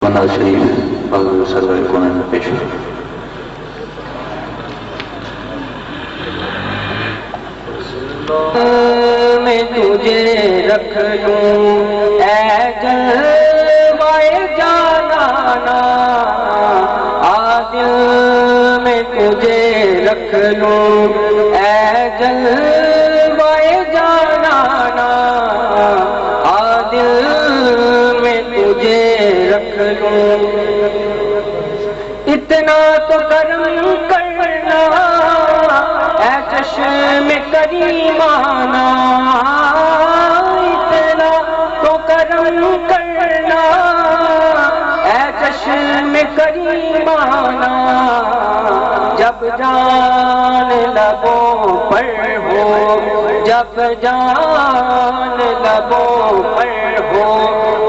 بندہ شریف حضور سرور کونین میں پیش ہو۔ میں تجھے رکھ لوں اے جلوائے جانانا، عادل میں تجھے رکھ لوں اے جلوائے جانانا، عادل میں تجھے رکھ لوں، اتنا تو کرم کرنا اے چشم کریمانہ، اتنا تو کرم کرنا اے چشم کریمانہ، جب جان لبوں پر ہو، جب جان لبوں پر ہو،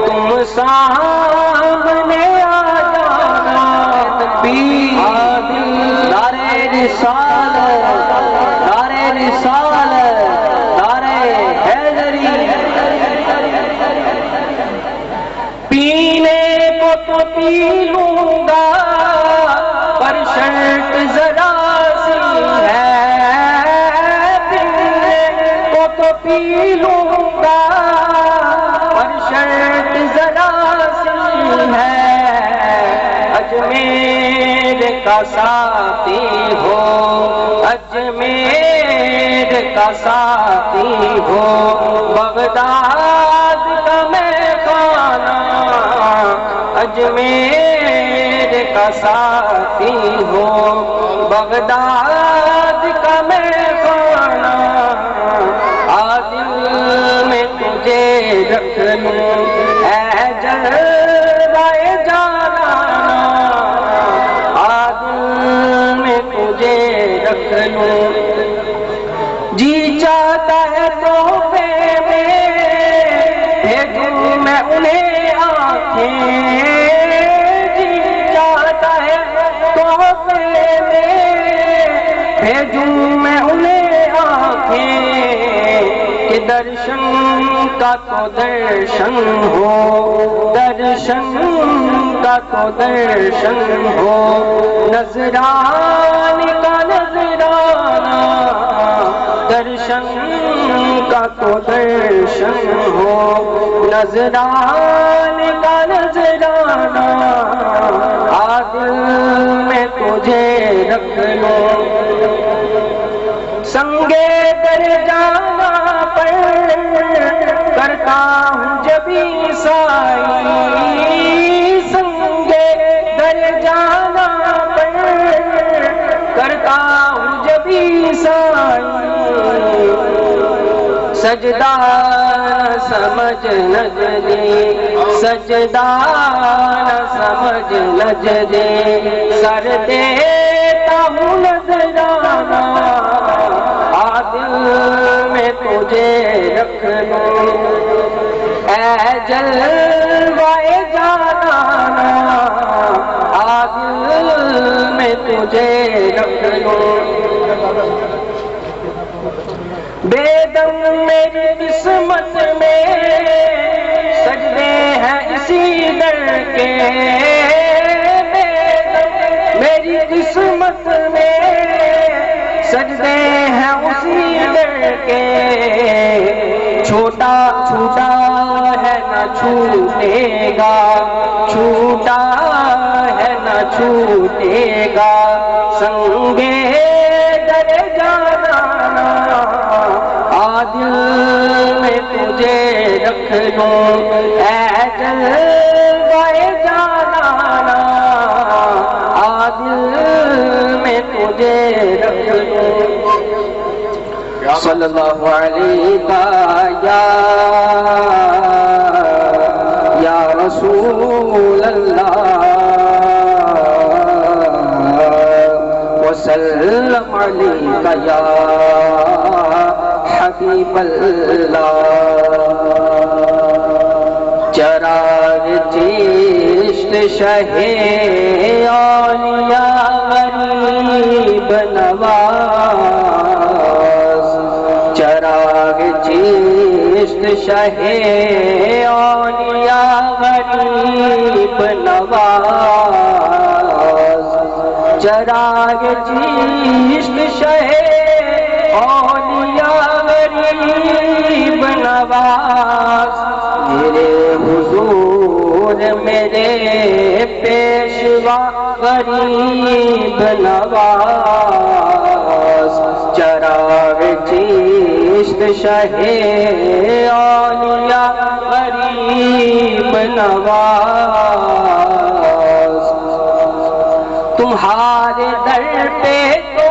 تم سامنے آ جانا، نعرہ رسالت، نعرہ رسالت، نعرہ حیدری، پینے کو تو پی لوں گا پر شرط ذرا سی ہے، پینے کو تو پی لوں گا پر شرط ذرا سی ہے، اجمیر کا ساتھی ہو، اجمیر کا ساتھی ہو، بغداد کا میں خانہ، اجمیر کا ساتھی ہو، بغداد کا میں خانہ، عادل میں تجھے رکھ لوں اے جلوائے جانانا، عادل میں تجھے رکھ لوں، جی چاہتا ہے تحفے میں بھیجوں میں انہیں آنکھیں، جی چاہتا ہے تحفے میں بھیجوں میں انہیں آنکھیں، کہ درشن کا تو درشن ہو، درشن کا تو درشن ہو، نذران کا نذرانہ، درشن کا تو درشن ہو، نذران کا نذرانہ، عادل میں تجھے رکھ لوں، سنگے در جانا پر کرتا ہوں جبھی سائی، سنگے در جانا پر کرتا ہوں جبھی سائی، سجدہ نہ سمجھ نجدی، سجدہ نہ سمجھ نجدی، سر دیتا ہوں نذرانہ، عادل میں تجھے رکھ لوں اے جلوائے جانانا، عادل میں تجھے رکھ لوں، بے دم میری قسمت میں سجدے ہیں اسی در کے، بے دم میری قسمت میں سجدے ہیں اسی در کے، چھوٹا چھوٹا ہے نہ چھوٹے گا، چھوٹا ہے نہ چھوٹے گا، سنگے در جانانا، عادل میں تجھے رکھ لوں اے جلوائے جانانا، عادل میں تجھے رکھ لوں، صلی اللہ علیہ یا رسول اللہ، وسلم علیک یا حبیب اللہ، چراغ چشت شہ اولیاء غریب نواز، چراغ چشت شہ اولیاء غریب غریب نواز چراغ چشت شہ اولیاء غریب نواز میرے حضور میرے پیشوا غریب نواز چراغ چشت شہ اولیاء غریب نواز تمہارے در پہ تو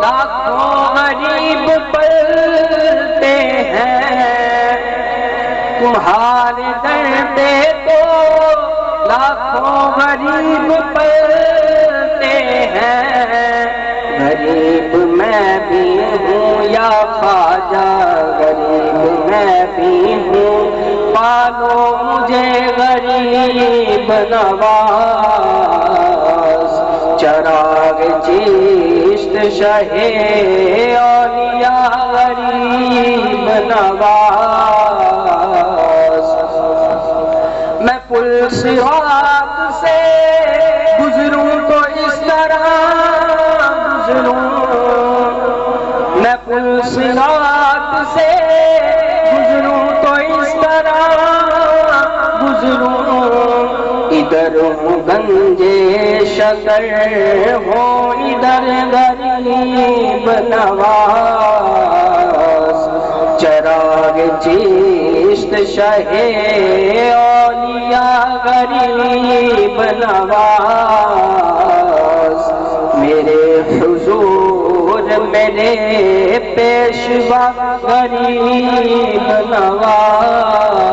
لاکھوں غریب پلتے ہیں تمہارے در پہ تو لاکھوں غریب پلتے ہیں غریب میں بھی ہوں یا خواجہ غریب میں بھی ہوں پالو مجھے غریب نواز چراغ چشت شہ اولیاء غریب نواز میں پل صراط سے گزروں تو اس طرح گزروں میں پل صراط سے گزروں تو اس طرح گزروں ادھر ہوں گنجے شکر ہو ادھر غریب نواز چراغ چشت شہ اولیاء غریب نواز میرے حضور میرے پیشوا غریب نواز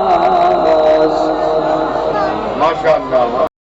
ماشاءاللہ